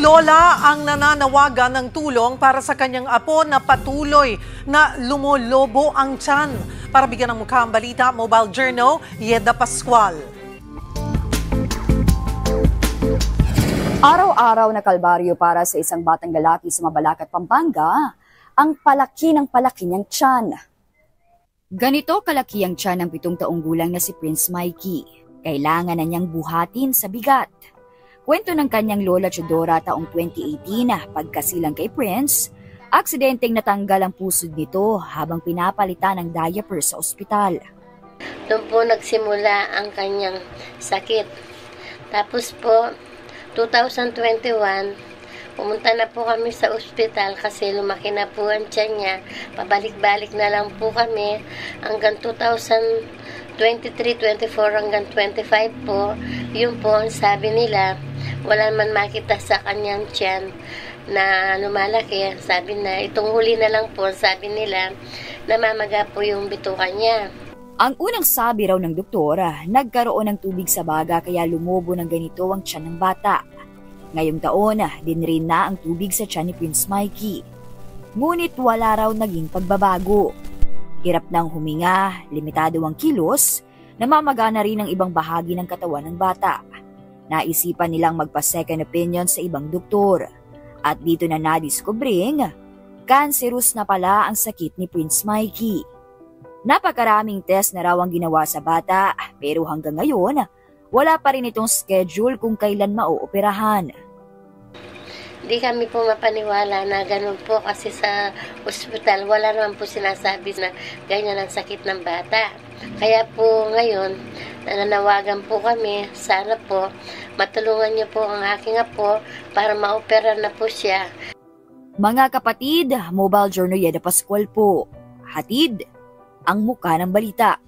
Lola ang nananawagan ng tulong para sa kanyang apo na patuloy na lumolobo ang tiyan. Para bigyan ng mukha ang balita, Mobile Journal, Yeda Pascual. Araw-araw na kalbaryo para sa isang batang lalaki sa Mabalacat, Pampanga, ang palaki ng palaki niyang tiyan. Ganito kalaki ang tiyan ng 7 taong gulang na si Prince Mikey. Kailangan na niyang buhatin sa bigat. Kwento ng kanyang lola Chodora taong 2018 pagkasilang kay Prince, aksidenteng natanggal ang pusod nito habang pinapalitan ng diaper sa ospital. Doon po nagsimula ang kanyang sakit. Tapos po, 2021, pumunta na po kami sa ospital kasi lumaki na po ang tiyan niya. Pabalik-balik na lang po kami hanggang 2023, 24 hanggang 25 po. Yun po ang sabi nila, wala man makita sa kanyang tiyan na lumalaki. Sabi na, itong huli na lang po, sabi nila, namamaga po yung bituka niya. Ang unang sabi raw ng doktora, nagkaroon ng tubig sa baga kaya lumobo ng ganito ang tiyan ng bata. Ngayong taon, dinrin na ang tubig sa tiyan ni Prince Mikey. Ngunit wala raw naging pagbabago. Hirap nang huminga, limitado ang kilos, namamaga na rin ang ibang bahagi ng katawan ng bata. Naisipan nilang magpa-second opinion sa ibang doktor. At dito na nadiskobring, cancerous na pala ang sakit ni Prince Mikey. Napakaraming test na raw ang ginawa sa bata, pero hanggang ngayon, wala pa rin itong schedule kung kailan mauoperahan. Hindi kami po mapaniwala na ganun po kasi sa ospital wala naman po sinasabi na ganyan ang sakit ng bata. Kaya po ngayon, nananawagan po kami, sana po matulungan niyo po ang aking apo para maopera na po siya. Mga kapatid, Mobile Journal Yeda Pascual po. Hatid ang muka ng balita.